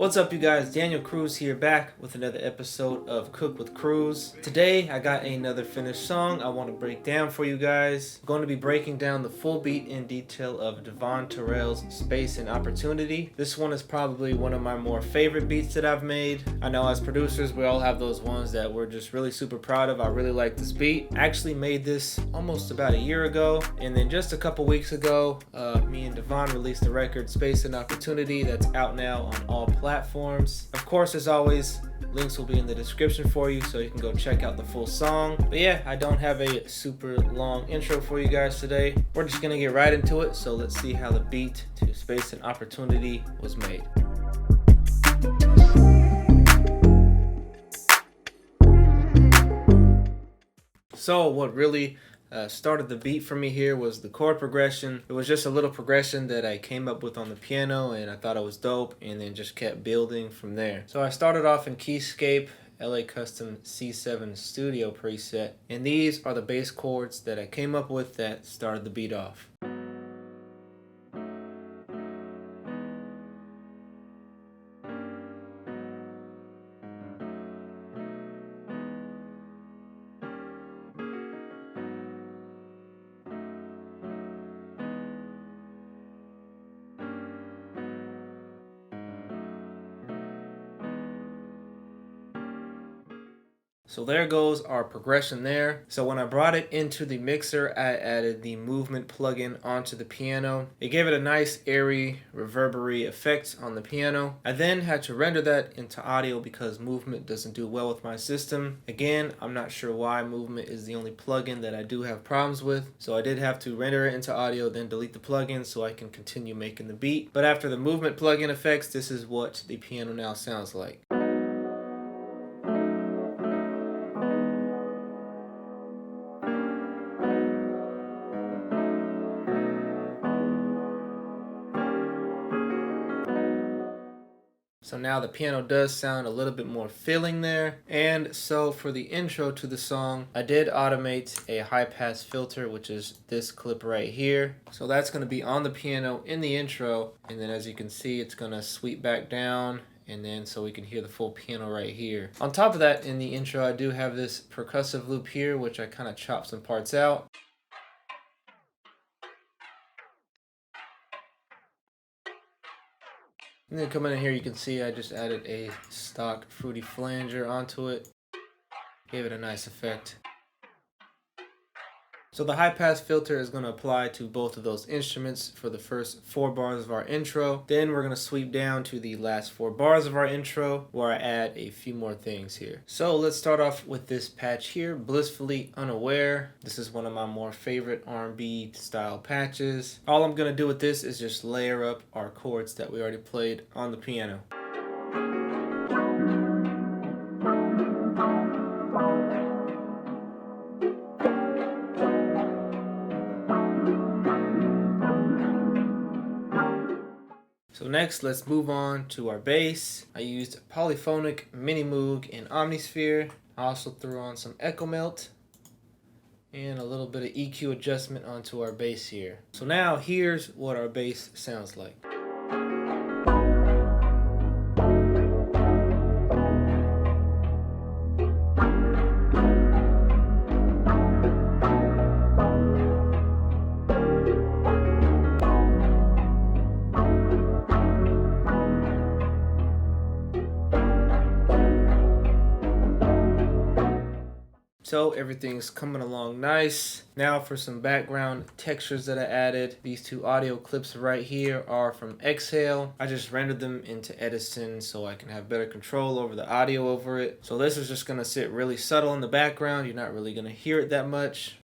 What's up, you guys? Daniel Cruz here, back with another episode of Cook with Cruz. Today I got another finished song I want to break down for you guys. I'm going to be breaking down the full beat in detail of Devvon Terrell's Space and Opportunity. This one is probably one of my more favorite beats that I've made. I know as producers we all have those ones that we're just really super proud of. I really like this beat. I actually made this almost about a year ago, and then just a couple weeks ago me and Devvon released the record Space and Opportunity that's out now on all platforms. Of course, as always, links will be in the description for you so you can go check out the full song. But yeah, I don't have a super long intro for you guys today. We're just gonna get right into it, so let's see how the beat to Space and Opportunity was made. So what really started the beat for me here was the chord progression. It was just a little progression that I came up with on the piano, and I thought it was dope, and then just kept building from there. So I started off in Keyscape, LA Custom C7 Studio preset, and these are the bass chords that I came up with that started the beat off. So there goes our progression there. So when I brought it into the mixer, I added the movement plugin onto the piano. It gave it a nice airy, reverberary effect on the piano. I then had to render that into audio because movement doesn't do well with my system. Again, I'm not sure why movement is the only plugin that I do have problems with. So I did have to render it into audio, then delete the plugin so I can continue making the beat. But after the movement plugin effects, this is what the piano now sounds like. So now the piano does sound a little bit more filling there. And so for the intro to the song, I did automate a high pass filter, which is this clip right here. So that's going to be on the piano in the intro. And then as you can see, it's going to sweep back down. And then so we can hear the full piano right here. On top of that, in the intro, I do have this percussive loop here, which I kind of chopped some parts out. And then coming in here, you can see I just added a stock fruity flanger onto it. Gave it a nice effect. So the high pass filter is going to apply to both of those instruments for the first 4 bars of our intro. Then we're going to sweep down to the last 4 bars of our intro where I add a few more things here. So let's start off with this patch here, Blissfully Unaware. This is one of my more favorite R&B style patches. All I'm going to do with this is just layer up our chords that we already played on the piano. So next, let's move on to our bass. I used Polyphonic, Mini Moog, and Omnisphere. I also threw on some Echo Melt and a little bit of EQ adjustment onto our bass here. So now here's what our bass sounds like. So everything's coming along nice. Now for some background textures that I added. These 2 audio clips right here are from Exhale. I just rendered them into Edison so I can have better control over the audio over it. So this is just gonna sit really subtle in the background. You're not really gonna hear it that much.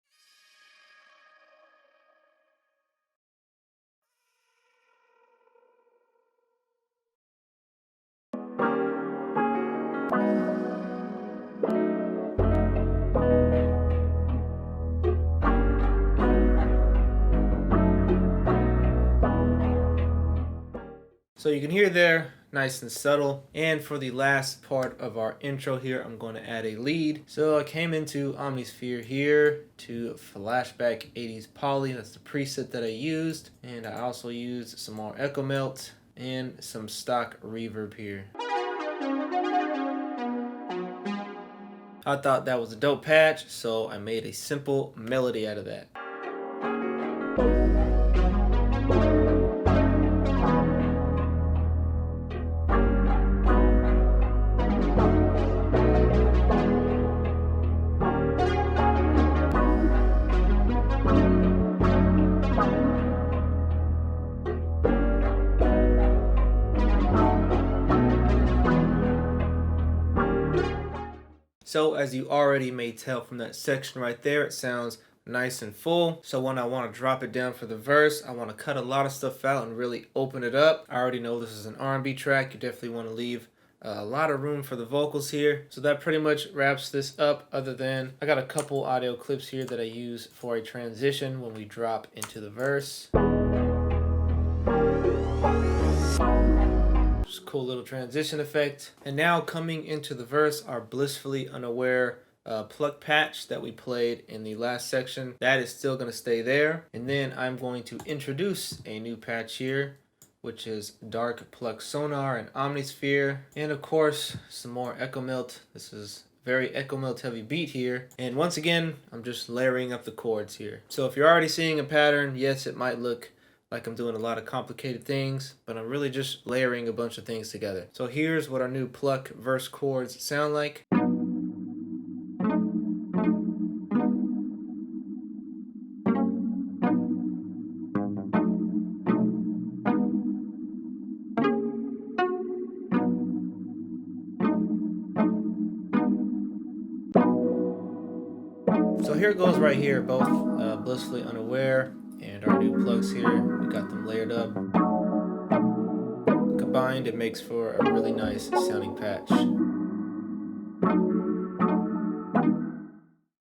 So you can hear there, nice and subtle. And for the last part of our intro here, I'm going to add a lead. So I came into Omnisphere here to Flashback 80s Poly. That's the preset that I used. And I also used some more Echo Melt and some stock reverb here. I thought that was a dope patch, so I made a simple melody out of that. So as you already may tell from that section right there, it sounds nice and full. So when I want to drop it down for the verse, I want to cut a lot of stuff out and really open it up. I already know this is an R&B track. You definitely want to leave a lot of room for the vocals here. So that pretty much wraps this up, other than I got a couple audio clips here that I use for a transition when we drop into the verse. Just a cool little transition effect. And now coming into the verse, our Blissfully Unaware pluck patch that we played in the last section, that is still going to stay there. And then I'm going to introduce a new patch here, which is Dark Pluck Sonar and Omnisphere. And of course, some more Echo Melt. This is very Echo Melt heavy beat here. And once again, I'm just layering up the chords here. So if you're already seeing a pattern, yes, it might look like I'm doing a lot of complicated things, but I'm really just layering a bunch of things together. So here's what our new pluck verse chords sound like. So here it goes right here, both Blissfully Unaware and our new plugs here. We got them layered up. Combined, it makes for a really nice sounding patch.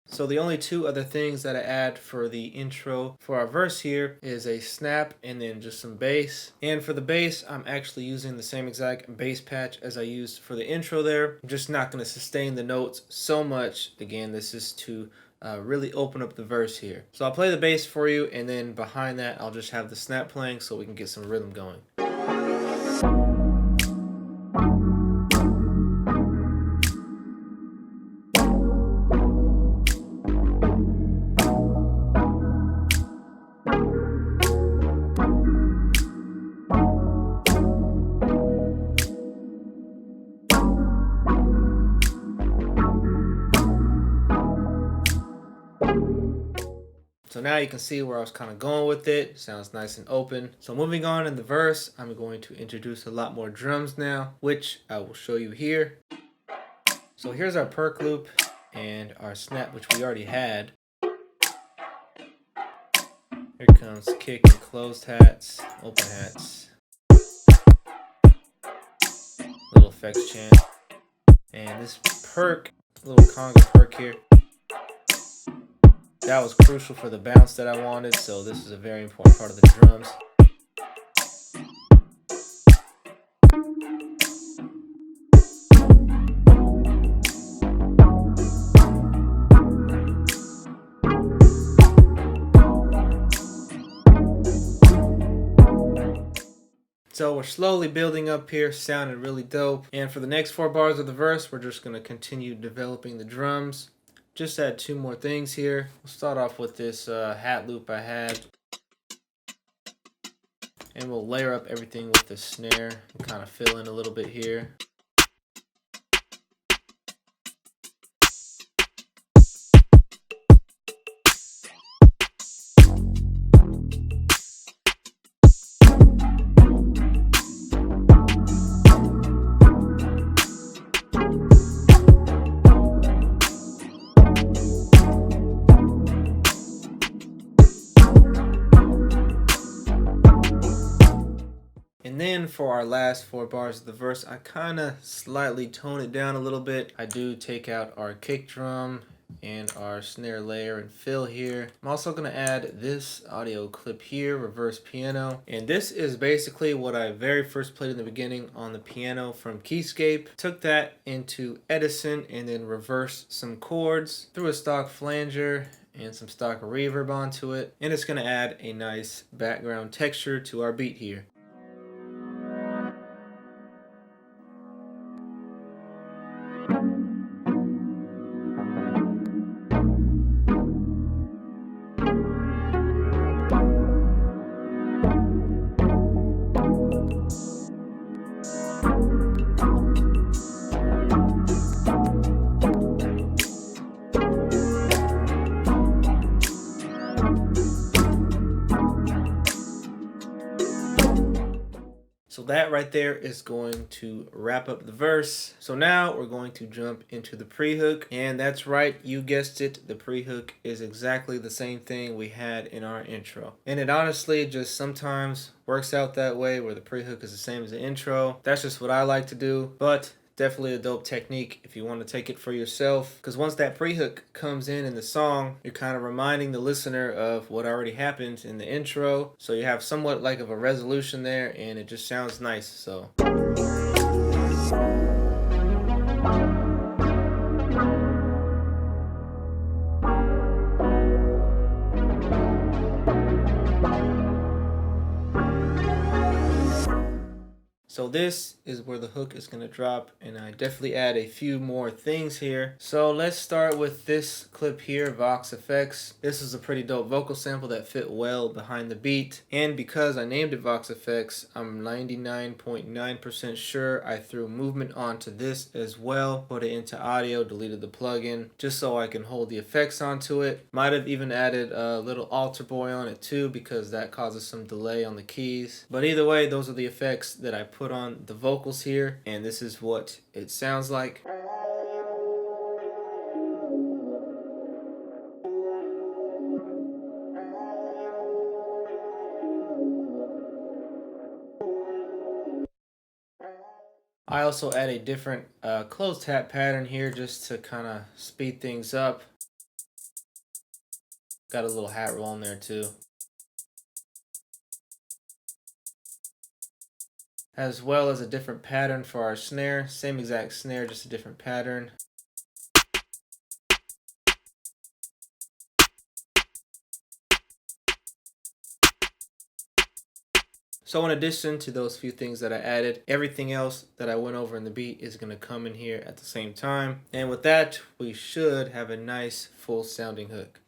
So the only two other things that I add for the intro for our verse here is a snap and then just some bass. And for the bass, I'm actually using the same exact bass patch as I used for the intro there. I'm just not going to sustain the notes so much. Again, this is to really open up the verse here. So I'll play the bass for you, and then behind that I'll just have the snap playing so we can get some rhythm going. So now you can see where I was kind of going with it. Sounds nice and open. So moving on in the verse, I'm going to introduce a lot more drums now, which I will show you here. So here's our perk loop and our snap, which we already had. Here comes kick and closed hats, open hats. Little effects chant. And this perk, little conga perk here, that was crucial for the bounce that I wanted, so this is a very important part of the drums. So we're slowly building up here, sounding really dope. And for the next 4 bars of the verse, we're just going to continue developing the drums. Just add 2 more things here. We'll start off with this hat loop I had. And we'll layer up everything with the snare and kind of fill in a little bit here. And then for our last 4 bars of the verse, I kind of slightly tone it down a little bit. I do take out our kick drum and our snare layer and fill here. I'm also going to add this audio clip here, reverse piano. And this is basically what I very first played in the beginning on the piano from Keyscape. Took that into Edison and then reversed some chords, threw a stock flanger and some stock reverb onto it. And it's going to add a nice background texture to our beat here. that right there is going to wrap up the verse. So now we're going to jump into the pre-hook. And that's right, you guessed it, the pre-hook is exactly the same thing we had in our intro. And it honestly just sometimes works out that way where the pre-hook is the same as the intro. That's just what I like to do, but definitely a dope technique if you want to take it for yourself, because once that pre-hook comes in the song, you're kind of reminding the listener of what already happened in the intro, so you have somewhat like of a resolution there, and it just sounds nice. So this is where the hook is going to drop, and I definitely add a few more things here. So let's start with this clip here, Vox Effects. This is a pretty dope vocal sample that fit well behind the beat, and because I named it Vox Effects, I'm 99.9% sure I threw movement onto this as well, put it into audio, deleted the plugin, just so I can hold the effects onto it. Might have even added a little altar boy on it too, because that causes some delay on the keys. But either way, those are the effects that I put on the vocals here, and this is what it sounds like. I also add a different closed tap pattern here just to kind of speed things up. Got a little hat roll in there too. As well as a different pattern for our snare. Same exact snare, just a different pattern. So in addition to those few things that I added, everything else that I went over in the beat is going to come in here at the same time. And with that, we should have a nice full sounding hook.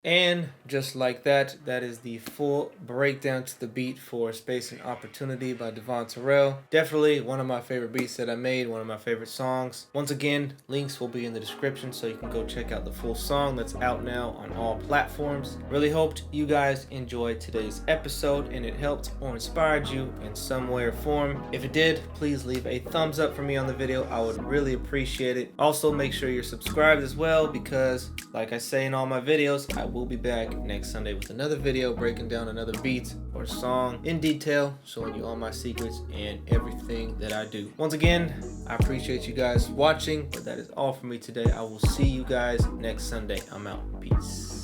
And just like that, that is the full breakdown to the beat for Space and Opportunity by Devvon Terrell. Definitely one of my favorite beats that I made, one of my favorite songs. Once again, links will be in the description so you can go check out the full song that's out now on all platforms. Really hoped you guys enjoyed today's episode and it helped or inspired you in some way or form. If it did, please leave a thumbs up for me on the video. I would really appreciate it. Also, make sure you're subscribed as well, because like I say in all my videos, I will be back next Sunday with another video breaking down another beat or song in detail, showing you all my secrets and everything that I do. Once again, I appreciate you guys watching, but that is all for me today. I will see you guys next Sunday. I'm out. Peace.